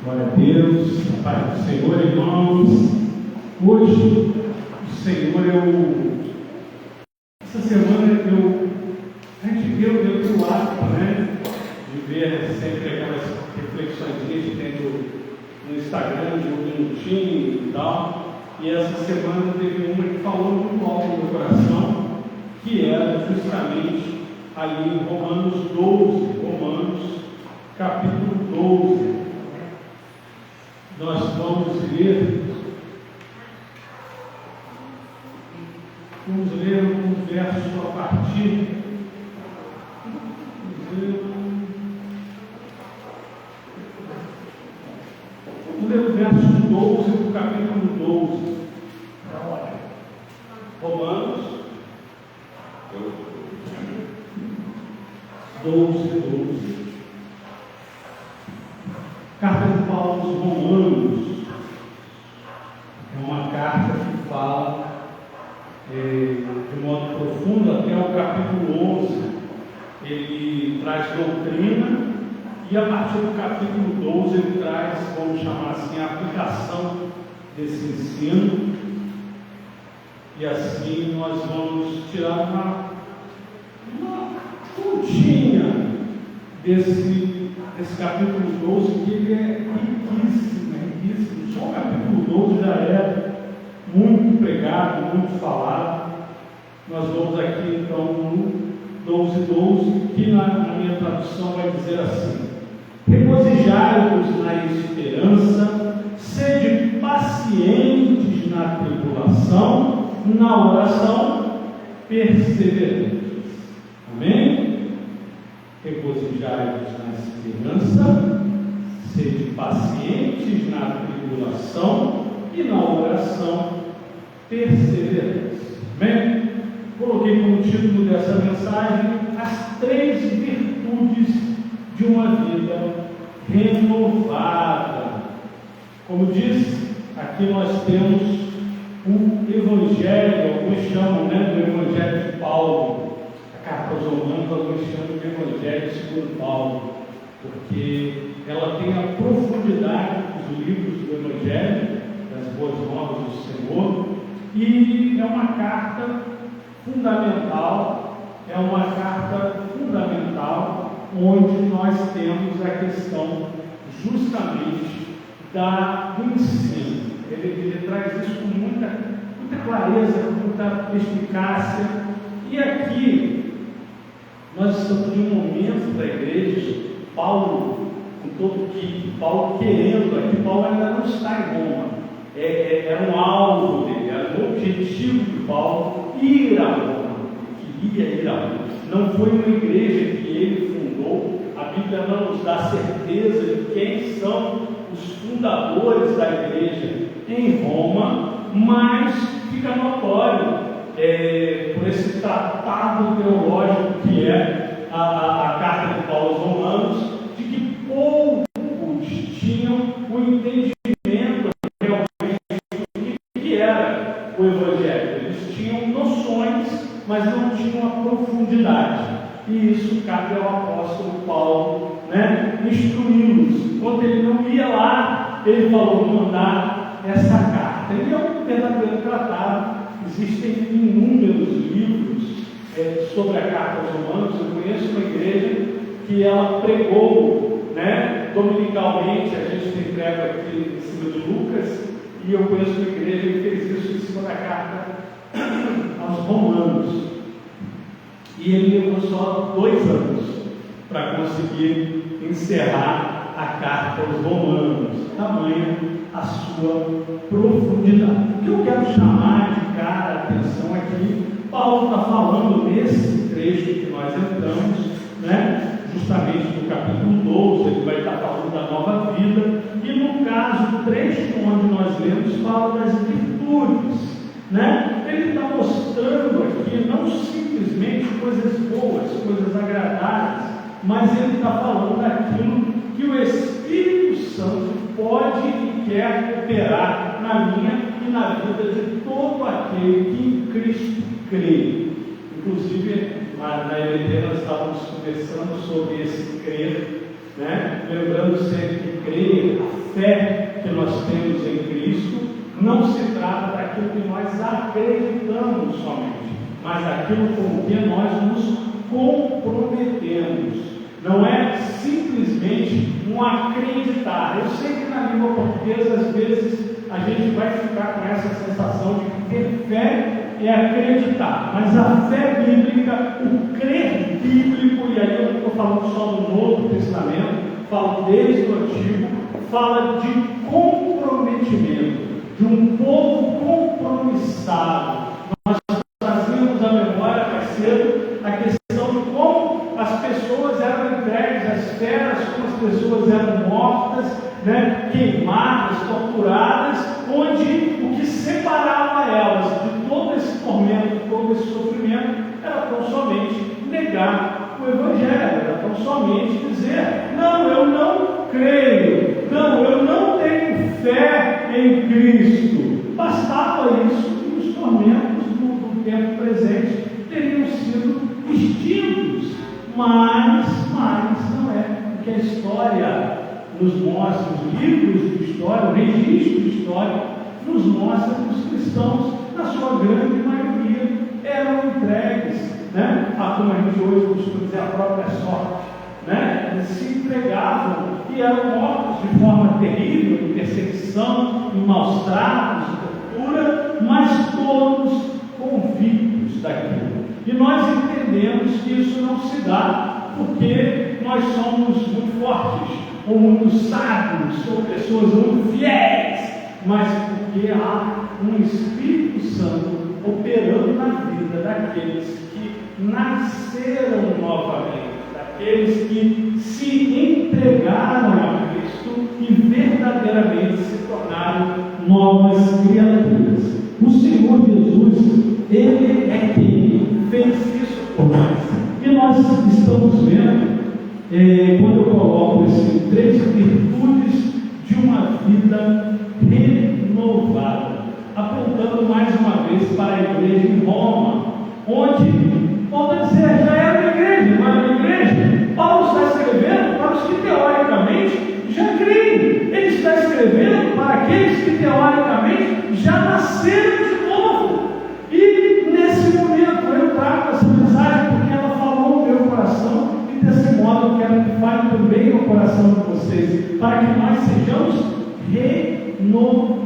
Glória a Deus, Pai do Senhor, irmãos. Hoje, o Senhor, essa semana a gente viu o hábito, né, de ver sempre aquelas reflexões que tem no Instagram de um minutinho e tal. E essa semana teve uma que falou muito alto no meu coração, que era justamente ali em Romanos 12, capítulo 12. Nós vamos ler alguns versos a partir. Vamos ler o verso 12 do capítulo 12. Romanos 12. Carta de Paulo aos Romanos é uma carta que fala de modo profundo até o capítulo 11. Ele traz doutrina e a partir do capítulo 12 ele traz, vamos chamar assim, a aplicação desse ensino. E assim nós vamos tirar uma pontinha desse capítulo 12, que ele é riquíssimo. Só o capítulo 12 já é muito pregado, muito falado. Nós vamos aqui então no 12, que na minha tradução vai dizer assim: regozijai-vos na esperança, sede pacientes na tribulação, na oração perseverantes. Amém? Regozijai-vos na esperança, sede pacientes na tribulação e na oração perseverantes. Amém? Coloquei como título dessa mensagem as 3 virtudes de uma vida renovada. Como disse, aqui nós temos o Evangelho, alguns chamam, do Evangelho de Paulo. A carta aos Romanos, alguns chamam de Evangelho segundo Paulo, porque ela tem a profundidade dos livros do Evangelho, das boas novas do Senhor, e é uma carta fundamental, onde nós temos a questão justamente do ensino. Ele traz isso com muita clareza, com muita eficácia. E aqui nós estamos em um momento da igreja, Paulo, com todo o que Paulo querendo, aqui Paulo ainda não está em Roma. Era um alvo dele, era um objetivo de Paulo ir a Roma. Ele queria ir a Roma. Não foi uma igreja que ele fundou. A Bíblia não nos dá certeza de quem são os fundadores da igreja em Roma, mas fica notório por esse tratado teológico que é a carta de Paulo aos Romanos, de que poucos tinham o entendimento realmente do que era o Evangelho. Eles tinham noções, mas não tinham a profundidade. E isso cabe ao apóstolo Paulo, instruí-los. Enquanto ele não ia lá, ele falou: vou mandar essa carta. E é um verdadeiro tratado. Existem inúmeros livros sobre a carta aos Romanos. Eu conheço uma igreja que ela pregou, dominicalmente. A gente tem prego aqui em cima de Lucas, e eu conheço uma igreja que fez isso em cima da carta aos Romanos. E ele levou só 2 anos para conseguir encerrar a carta aos Romanos, tamanha a sua profundidade. O que eu quero chamar de cara a atenção aqui, Paulo está falando nesse trecho que nós entramos, justamente no capítulo 12, ele vai estar falando da nova vida, e no caso, o trecho onde nós lemos fala das virtudes. Ele está mostrando aqui não simplesmente coisas boas, coisas agradáveis, mas ele está falando daquilo que o Espírito Santo pode e quer operar na minha e na vida de todo aquele que em Cristo crê. Inclusive, na EBD nós estávamos conversando sobre esse crer, lembrando sempre que crer, a fé que nós temos em Cristo não se trata daquilo que nós acreditamos somente, mas daquilo com que nós nos comprometemos. Não é simplesmente um acreditar. Eu sei que na língua portuguesa, às vezes, a gente vai ficar com essa sensação de que ter fé é acreditar, mas a fé bíblica, o crer bíblico, e aí eu não estou falando só do Novo Testamento, falo desde o Antigo, fala de comprometimento, de um povo compromissado. Nós trazíamos à memória mais cedo a questão de como as pessoas eram entregues às feras, como as pessoas eram mortas, queimadas, torturadas, onde o que separava elas de todo esse tormento, todo esse sofrimento, era tão somente negar o Evangelho, era tão somente dizer: não, eu não creio, não, eu não tenho fé em Cristo. Bastava isso e os tormentos do tempo presente teriam sido extintos, mas não é o que a história nos mostra, os livros de história, o registro histórico nos mostra que os cristãos, na sua grande maioria, eram entregues, como a gente hoje costuma dizer, a própria sorte, eles se entregavam e eram mortos de forma terrível, em perseguição, em maus tratos, tortura, mas todos convictos daquilo. E nós entendemos que isso não se dá porque nós somos muito fortes, ou muito sábios, ou pessoas muito fiéis, mas porque há um Espírito Santo operando na vida daqueles que nasceram novamente, daqueles que se entregaram a Cristo e verdadeiramente se tornaram novas criaturas. O Senhor Jesus, Ele é quem fez isso por nós. E nós estamos vendo, quando eu coloco assim, 3 virtudes de uma vida renovada, apontando mais uma vez para a igreja em Roma, onde, pode dizer, já era uma igreja, mas uma igreja, Paulo está escrevendo para os que teoricamente já creem, ele está escrevendo para aqueles que teoricamente já nasceram de novo. E nesse momento eu trago essa mensagem porque ela falou no meu coração, e desse modo eu quero que fale também no coração de vocês, para que nós sejamos renovados,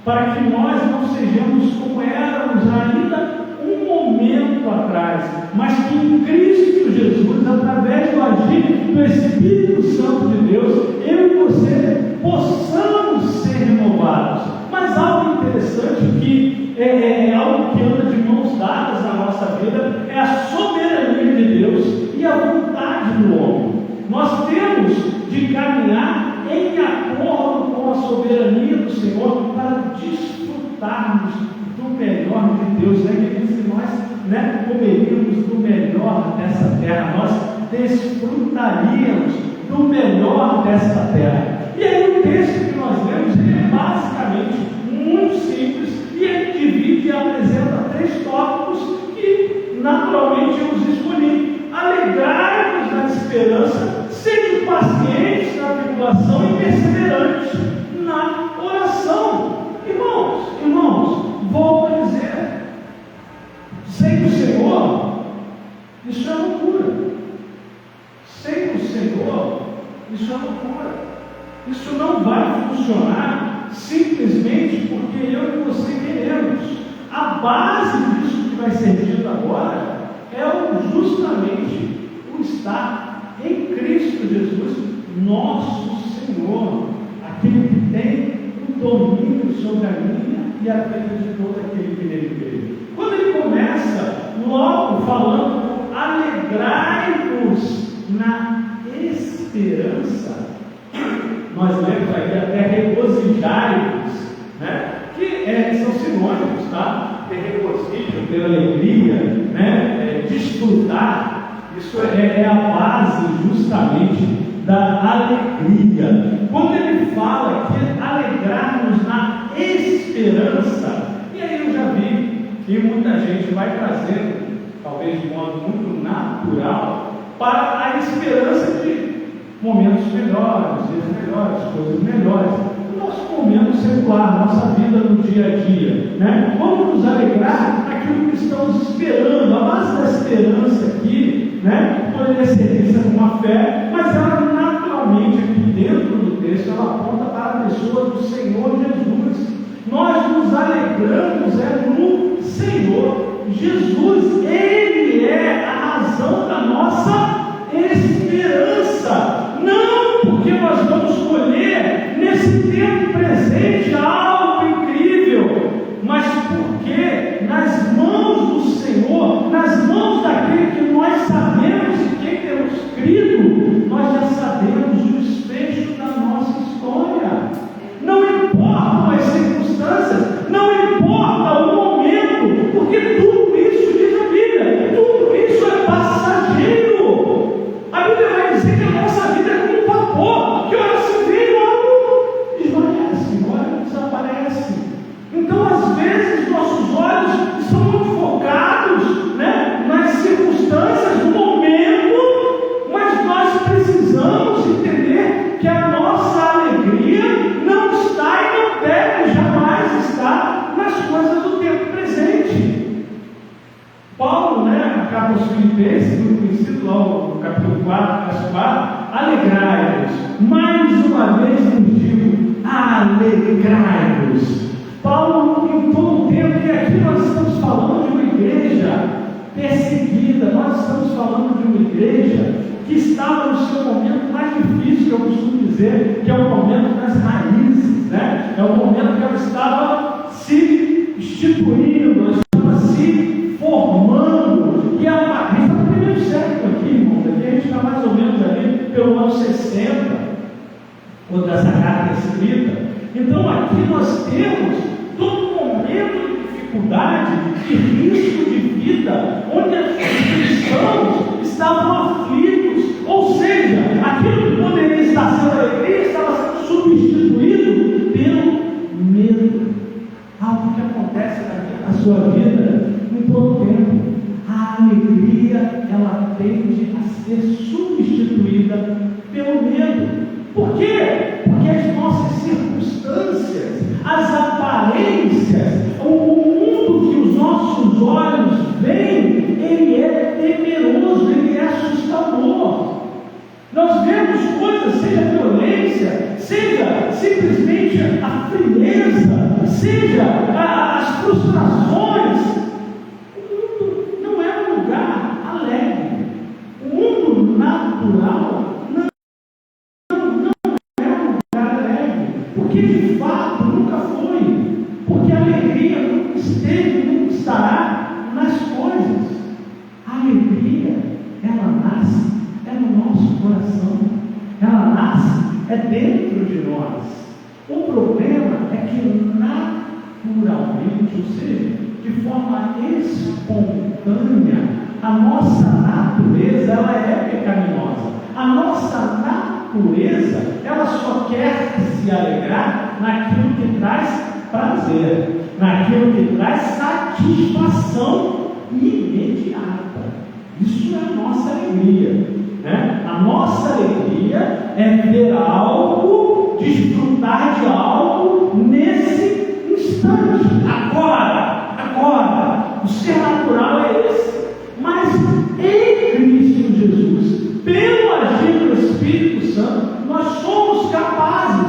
para que nós não sejamos como éramos ainda um momento atrás, mas que em Cristo Jesus, através do agir do Espírito Santo de Deus, eu e você possamos ser renovados. Mas algo interessante que é algo que anda de mãos dadas na nossa vida é a soberania de Deus e a vontade do homem. Nós temos de caminhar em acordo com a soberania do Senhor para desfrutarmos do melhor de Deus. Que se nós comeríamos do melhor dessa terra, nós desfrutaríamos do melhor desta terra. E aí o texto que nós lemos é basicamente muito simples e ele divide e apresenta 3 tópicos que naturalmente eu os escolhi. Alegrai-vos na esperança, sede pacientes na tribulação e perseverantes na oração. Irmãos, volto a dizer, sem o Senhor, isso é loucura. Sem o Senhor, isso é loucura. Isso não vai funcionar simplesmente porque eu e você queremos. A base disso que vai ser dito agora é justamente o estar em Cristo Jesus, nosso Senhor, aquele que tem o domínio sobre a minha e a vida de todo aquele que nele crê. Quando ele começa logo falando, alegrai-vos na esperança, nós lemos aqui até regozijai-vos, que são sinônimos, tá? Ter regozijo, ter alegria, desfrutar, isso é a base justamente da alegria. Quando ele fala que alegrar-nos na esperança, e aí eu já vi, e muita gente vai trazendo, talvez de modo muito natural, para a esperança de momentos melhores, dias melhores. maiores, coisas melhores. O nosso momento secular, nossa vida no dia a dia, né? Vamos nos alegrar naquilo que estamos esperando. A base da esperança aqui, né, poderia ser vista como uma fé, mas ela naturalmente aqui dentro do texto, ela aponta para a pessoa do Senhor Jesus. Nós nos alegramos no Senhor Jesus. Ele é a razão da nossa esperança. Não porque nós vamos colher nesse tempo presente algo incrível, mas porque nas mãos do Senhor, nas mãos daquele que nós sabemos e quem temos crido, nós já sabemos o desfecho da nossa história. Não importam as circunstâncias, não importa o momento, porque tudo isso, diz a Bíblia, tudo isso é passageiro. A Bíblia vai dizer que a nossa vida é como um vapor, que ora se vem e logo esvanece, ora desaparece. Então, às vezes, nossos olhos estão muito focados, né, nas circunstâncias do momento, mas nós precisamos entender que a nossa alegria não está e não deve jamais estar nas coisas do tempo presente. Paulo, né, na carta aos Filipenses, muito conhecido lá no capítulo 4, verso 4, alegrai-vos. Mais uma vez nos digo, alegrai-vos. Paulo, em todo o tempo, e aqui nós estamos falando de uma igreja perseguida, nós estamos falando de uma igreja que estava no seu momento mais difícil, que eu costumo dizer, que é o momento das raízes, né? É o momento que ela estava se instituindo, ela estava se formando, e a gente está no primeiro século aqui, irmãos, aqui a gente está mais ou menos ali pelo ano 60, quando essa carta é escrita. Então aqui nós temos todo momento de dificuldade, de risco de vida, onde os cristãos estavam aflitos, ou seja, aquilo que poderia estar sendo alegria estava sendo substituído pelo medo. Algo que acontece na sua vida em todo tempo. A alegria, ela tende a ser substituída pelo medo. Por quê? Porque as nossas circunstâncias, as aparências, o mundo que os nossos olhos veem, ele é temeroso, ele é assustador. Nós vemos coisas, seja violência, seja simplesmente a frieza, seja as frustrações. O mundo não é um lugar alegre. O mundo natural porque de fato nunca foi, porque a alegria nunca esteve, nunca estará nas coisas. A alegria, ela nasce, é no nosso coração, ela nasce, é dentro de nós. O problema é que naturalmente, ou seja, de forma espontânea, a nossa natureza, ela é pecaminosa. A nossa natureza, ela só quer se alegrar naquilo que traz prazer, naquilo que traz satisfação imediata. Isso é a nossa alegria, né? A nossa alegria é ver algo, desfrutar de algo nesse instante, agora. O ser natural é esse, mas em Cristo Jesus, pelo agir do Espírito Santo, nós somos capazes,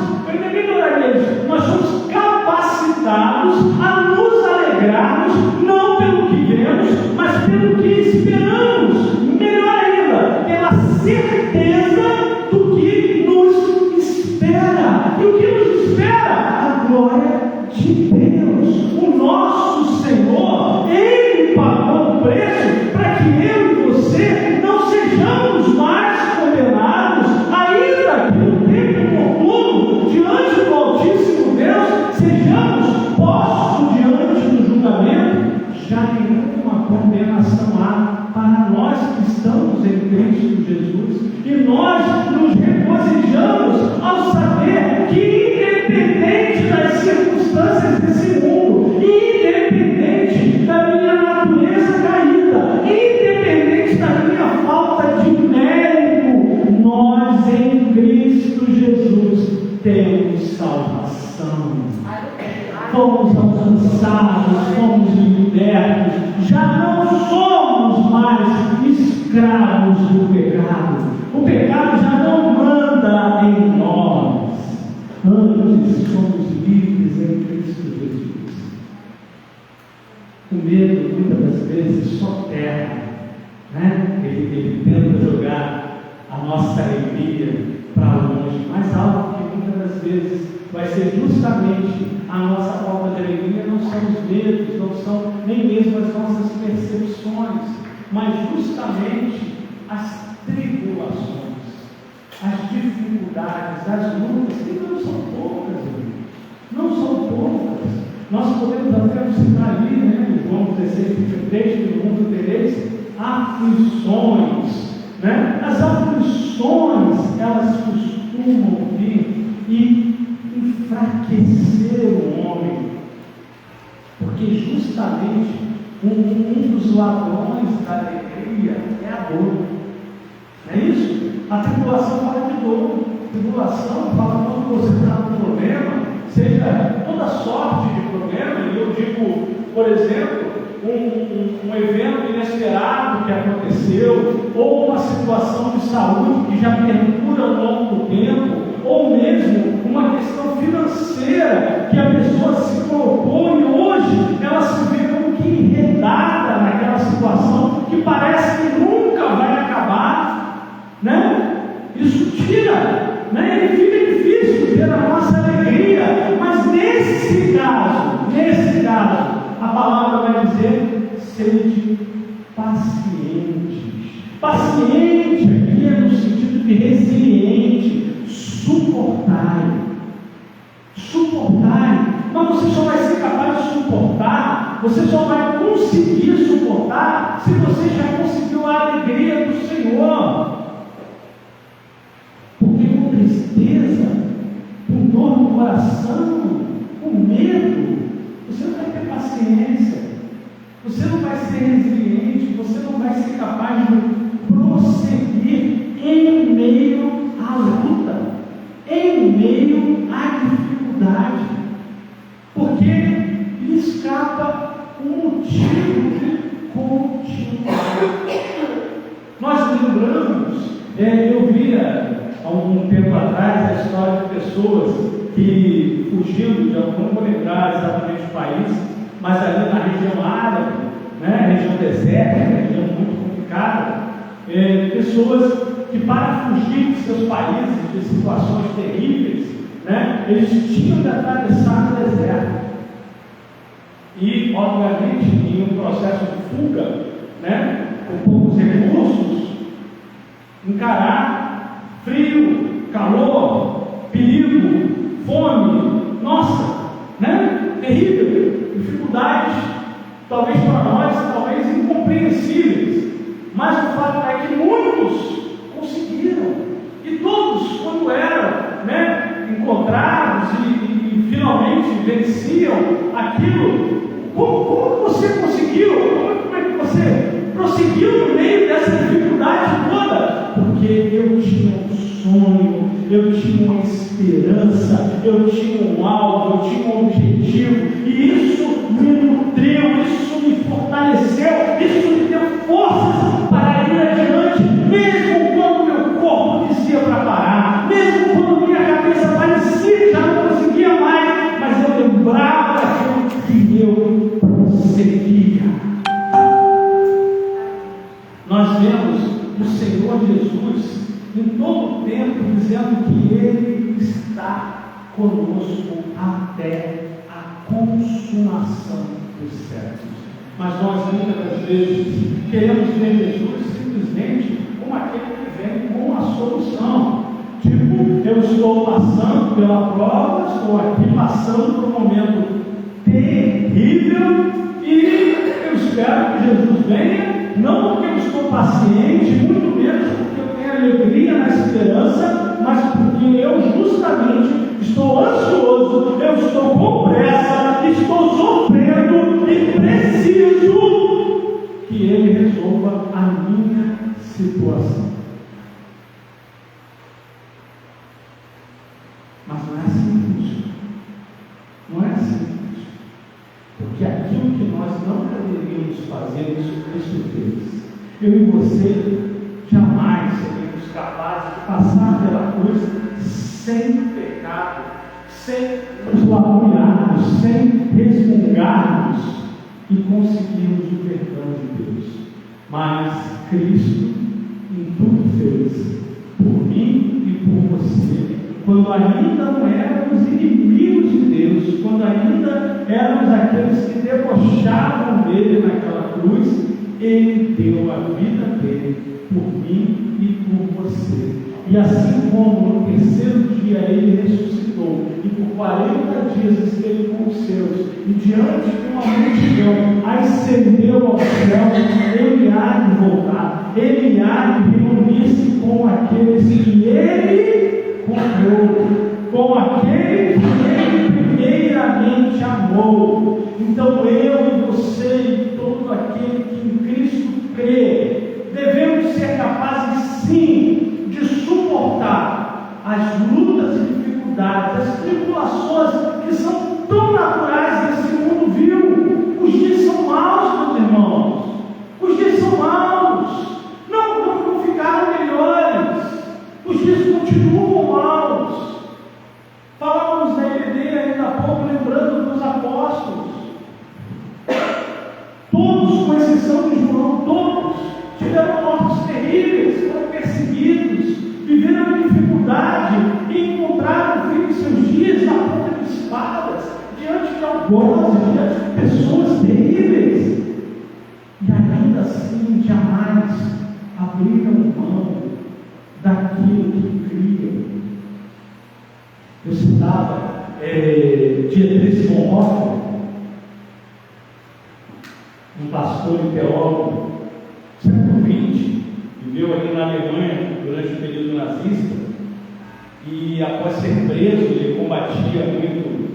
nós somos capacitados a nos alegrarmos, não pelo que vemos, mas pelo que esperamos. Melhor ainda, pela certeza do que nos temos salvação. Fomos alcançados, fomos libertos, já não somos mais escravos do pecado. O pecado já não manda em nós. Antes somos livres em Cristo Jesus. O medo, muitas das vezes, soterra, né? Ele tenta jogar a nossa alegria para longe, mas algo que muitas das vezes vai ser justamente a nossa falta de alegria. Não são os medos, não são nem mesmo as nossas percepções, mas justamente as tribulações, as dificuldades, as lutas, que não são poucas, irmãos. Não são poucas. Nós podemos até citar ali, né, João 16:23, que no mundo tereis aflições, né? As aflições, elas costumam vir e enfraquecer o homem, porque justamente um dos ladrões da alegria é a dor. É isso? A tribulação fala de dor. A tribulação fala quando você está com um problema, seja toda sorte de problema. E eu digo, por exemplo, um evento inesperado que aconteceu, ou uma situação de saúde que já perdura ao longo do tempo, ou mesmo uma questão financeira que a pessoa se colocou e hoje ela se vê como que enredada naquela situação que parece que nunca vai acabar, né? Isso tira, né? E fica difícil ter a nossa alegria, mas nesse caso, a palavra vai dizer: sede pacientes. Paciente aqui é no sentido de resiliente. Suportai, mas você só vai ser capaz de suportar, você só vai conseguir suportar se você já conseguiu a alegria do Senhor. Porque com tristeza, com dor no coração, com medo, você não vai ter paciência, você não vai ser resiliente, você não vai ser capaz de prosseguir em meio à luta, em meio à dificuldade, porque lhe escapa um motivo de continuar. Nós lembramos, eu via há algum tempo atrás a história de pessoas que fugindo de algum, não vou lembrar exatamente o país, mas ali na região árabe, né, região desértica, região muito complicada, pessoas que para fugir de seus países, de situações terríveis, né, eles tinham de atravessar o deserto. E, obviamente, em um processo de fuga, né, com poucos recursos, encarar frio, calor, perigo, fome, nossa, né, terrível, dificuldades, talvez para nós, talvez incompreensíveis, mas o fato é que muitos conseguiram, e todos, quando eram, né, encontrados e finalmente venciam aquilo. Como você conseguiu? Como é que você prosseguiu no meio dessa dificuldade toda? Porque eu tinha um sonho, eu tinha uma esperança, eu tinha um alvo, eu tinha um objetivo, e isso me nutriu, isso me fortaleceu, isso me deu forças para ir adiante, mesmo quando meu corpo dizia para parar, mesmo quando minha cabeça parecia que já não conseguia mais, mas eu lembrava daquilo que eu prosseguia. Nós vemos o Senhor Jesus em todo o tempo dizendo que Ele está conosco até a consumação dos séculos. Mas nós muitas das vezes queremos ver Jesus simplesmente como aquele que vem com uma solução. Tipo, eu estou passando pela prova, estou aqui passando por um momento terrível e eu espero que Jesus venha, não porque eu estou paciente, muito menos porque eu tenho alegria na esperança, mas porque eu justamente estou ansioso, eu estou com pressa, estou sofrendo e preciso que Ele resolva a minha situação. Mas não é simples. Não é simples. Porque aquilo que nós não deveríamos fazer, isso Cristo fez. Eu e você jamais seremos capazes de passar pela cruz sem pecado, sem nos lamuriarmos, sem resmungarmos e conseguirmos o perdão de Deus. Mas Cristo em tudo fez, por mim e por você, quando ainda não éramos inimigos de Deus, quando ainda éramos aqueles que debochavam dele naquela cruz, ele deu a vida dele por mim e por você. E assim como no terceiro dia ele ressuscitou e por 40 dias esteve com os seus, e diante de uma multidão ascendeu ao céu, ele há de voltar, ele há de reunir-se com aqueles que ele comprou, com aquele que ele primeiramente amou. Então eu e você e todo aquele que em Cristo crê, devemos ser capazes sim de suportar as lutas e dificuldades, as tribulações que são tão naturais nesse mundo vil. Os dias são maus, meus irmãos. Os dias são maus. Não ficaram melhores. Os dias continuam maus. Falávamos na EBD ainda há pouco, lembrando dos apóstolos. Todos, com exceção de João, todos tiveram mortes terríveis, foram perseguidos, viveram em dificuldade e encontraram o fim de seus dias na ponta de espadas, diante de algozes, diante de pessoas terríveis. E ainda assim, jamais abriram mão daquilo que criam. Eu citava Dietrich Bonhoeffer, um pastor e teólogo, século XX, viveu ali na Alemanha durante o período nazista, e após ser preso, ele combatia muito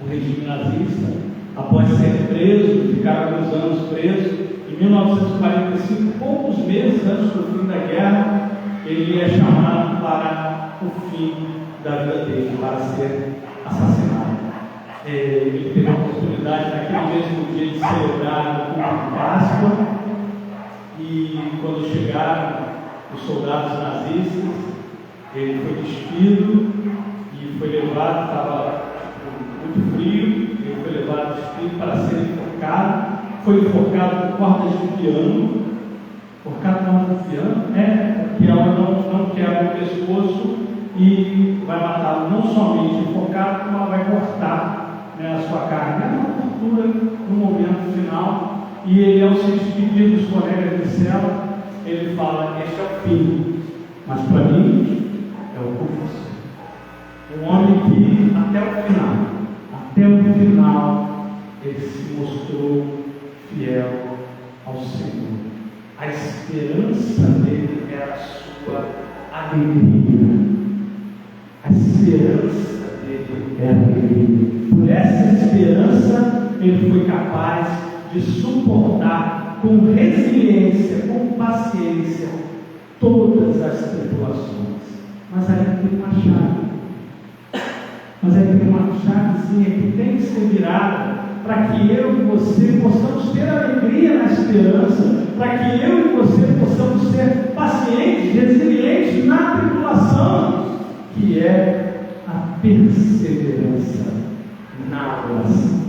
o regime nazista. Após ser preso, ficar alguns anos preso, em 1945, poucos meses antes do fim da guerra, ele é chamado para o fim da vida dele, para ser assassinado. Ele teve a oportunidade naquele mesmo dia de celebrar o culto de Páscoa, e quando chegaram os soldados nazistas, ele foi despido e foi levado, estava muito frio, ele foi levado despido para ser enforcado. Foi enforcado com cordas de piano. Enforcado com cordas de piano? Porque ela não quebra o pescoço e vai matá-lo, não somente enforcado, como ela vai cortar a sua carne. É uma tortura no momento final. E ele, ao se despedir dos colegas de cela, ele fala: este é o fim, mas para mim é o começo. Um homem que até o final, ele se mostrou fiel ao Senhor. A esperança dele era a sua alegria. A esperança dele era a alegria. Por essa esperança, ele foi capaz de suportar com resiliência, com paciência, todas as tribulações. Mas aí tem uma chave. Mas aí tem uma chavezinha que tem que ser virada para que eu e você possamos ter alegria na esperança, para que eu e você possamos ser pacientes, resilientes na tribulação, que é a perseverança na oração.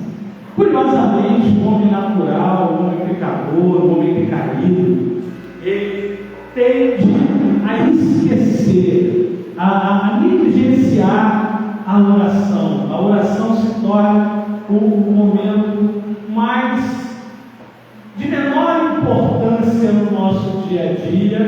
Curiosamente, o homem natural, o homem pecador, o homem decaído, ele tende a esquecer, a negligenciar a oração. A oração se torna o momento de menor importância no nosso dia a dia,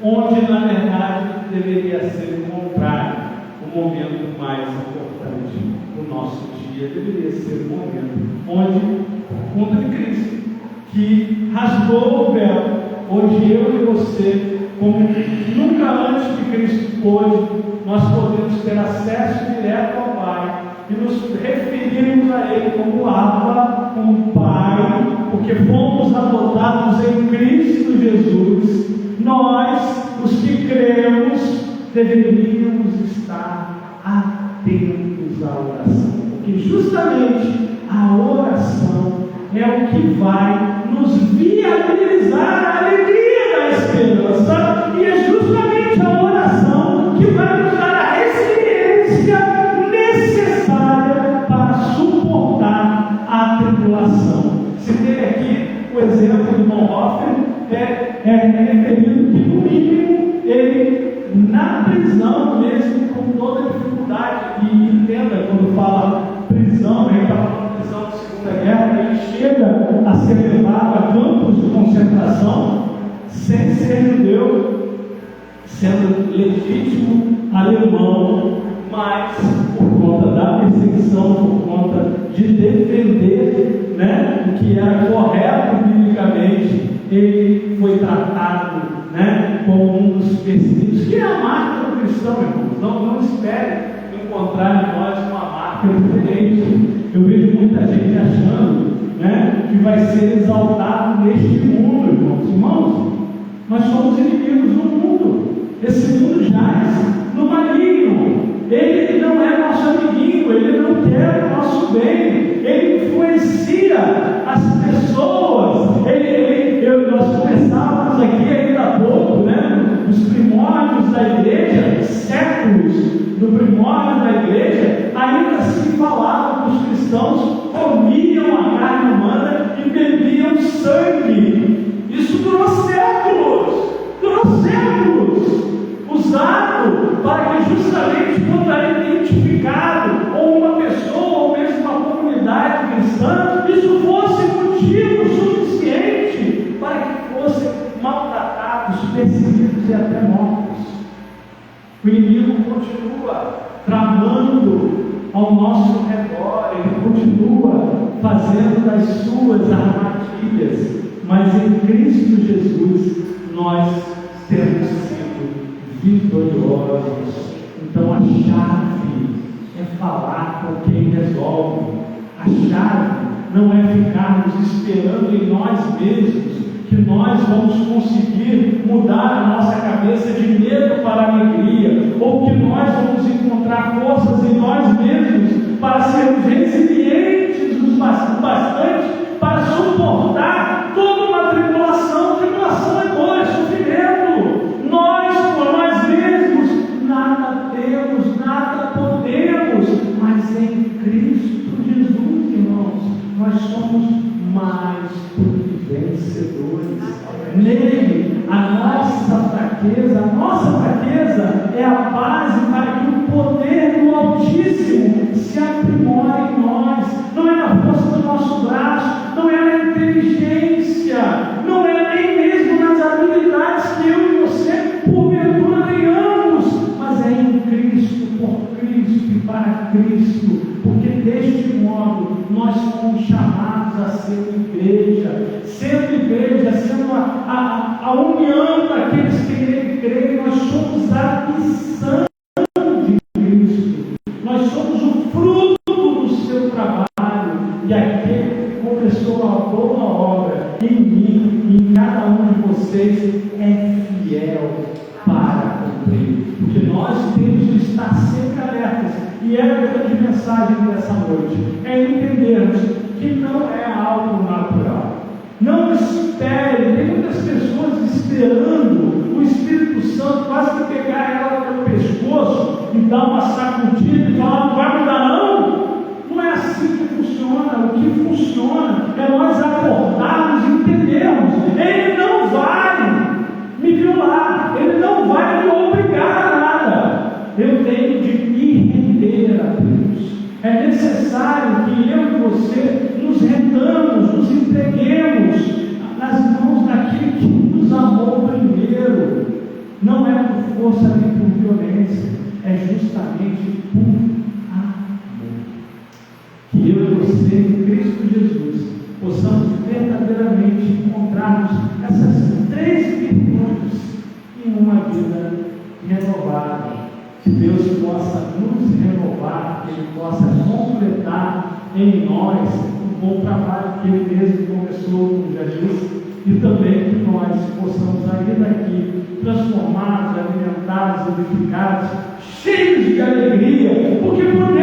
onde na verdade deveria ser o contrário. O momento mais importante do nosso dia deveria ser o momento onde, por conta de Cristo, que rasgou o véu, hoje eu e você, como nunca antes que Cristo pôde, nós podemos ter acesso direto ao Pai e nos referirmos a Ele como Abba, como Pai, porque fomos adotados em Cristo Jesus. Nós, os que cremos, deveríamos estar atentos à oração, porque justamente a oração é o que vai nos viabilizar a alegria da esperança, e é justamente a oração que vai nos dar a resiliência necessária para suportar a tribulação. Citei aqui o exemplo do Bonhoeffer, é referido que, no mínimo, ele, na prisão mesmo, com toda a dificuldade, e entenda quando fala prisão, ele está falando prisão de Segunda Guerra, ele chega a ser levado a campos de concentração, sem ser judeu, sendo legítimo alemão, mas por conta da perseguição, por conta de defender, o que era correto biblicamente, ele foi tratado, como um dos perseguidos, que é a marca do cristão, irmãos. Não espere encontrar em nós uma marca diferente. Eu vejo muita gente achando, que vai ser exaltado neste mundo, irmãos. Irmãos, nós somos inimigos do mundo. Esse mundo jaz no maligno. Ele não é nosso amiguinho, ele não quer o nosso bem, ele influencia as pessoas. Nós começávamos aqui ainda há pouco, os primórdios da igreja, séculos do primórdio da igreja, ainda se falava que os cristãos comiam a carne humana e bebiam sangue. Isso durou séculos, usado para que justamente quando era identificado ou uma pessoa ou mesmo uma comunidade cristã, isso fosse motivo suficiente para que fossem maltratados, perseguidos e até mortos. O inimigo continua tramando ao nosso redor, ele continua fazendo das suas armadilhas, mas em Cristo Jesus nós temos sido vitoriosos. Então a chave é falar com quem resolve. A chave não é ficarmos esperando em nós mesmos que nós vamos conseguir mudar a nossa cabeça de medo para alegria, ou que nós vamos encontrar forças em nós mesmos para sermos resilientes o bastante para suportar toda uma tribulação. Tribulação é dor, é sofrimento. Nós, por nós mesmos, nada temos, nada podemos, mas em Cristo Jesus, irmãos, nós somos mais do que vencedores. Nele, a nossa fraqueza é a base para que o poder do Altíssimo se aprimore em nós. Não é na força do nosso braço, não é na inteligência, não é nem mesmo nas habilidades que eu e você porventura tenhamos, mas é em Cristo, por Cristo e para Cristo, porque deste modo nós somos chamados a ser igreja, sendo a união daqueles que nele creem. Nós somos a missão de Cristo, nós somos o fruto do seu trabalho, e aquele que começou a boa obra em mim e em cada um de vocês é fiel para cumprir, porque nós temos de estar sempre alertas, e é a grande mensagem dessa noite, é entendermos que não é algo natural. Não espere, tem muitas pessoas esperando o Espírito Santo quase que pegar ela pelo pescoço e dar uma sacudida e falar: não vai mudar não? Não é assim que funciona. O que funciona é nós acordarmos e entendermos: Ele não vai me violar, Ele não vai me obrigar a nada. Eu tenho de me render a Deus. É necessário que eu e você nos rendamos, nos entreguemos nas mãos daquele que nos amou primeiro. Não é por força nem por violência, é justamente por amor. Que eu e você, em Cristo Jesus, possamos verdadeiramente encontrarmos essas três virtudes em uma vida renovada. Que Deus possa nos renovar, que Ele possa completar em nós o bom trabalho que Ele mesmo começou, como já disse, e também que nós possamos sair daqui transformados, alimentados, edificados, cheios de alegria, porque por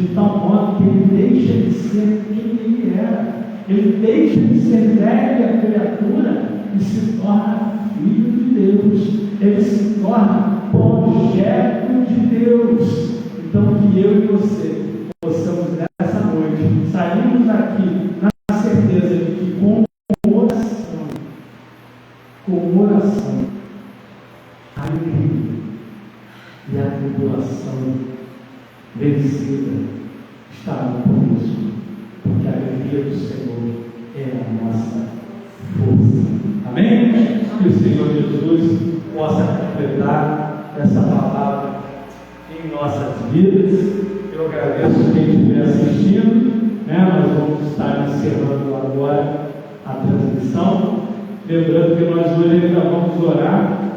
de tal modo que ele deixa de ser quem ele era. Ele deixa de ser velha criatura e se torna filho de Deus. Ele se torna projeto de Deus. Então, que eu e você possamos nessa noite sairmos daqui na certeza de que com oração, a alegria e a tribulação vencida estarão conosco, porque a alegria do Senhor é a nossa força. Amém? Que o Senhor Jesus possa completar essa palavra em nossas vidas. Eu agradeço quem estiver assistindo, nós vamos estar encerrando agora a transmissão. Lembrando que nós hoje ainda vamos orar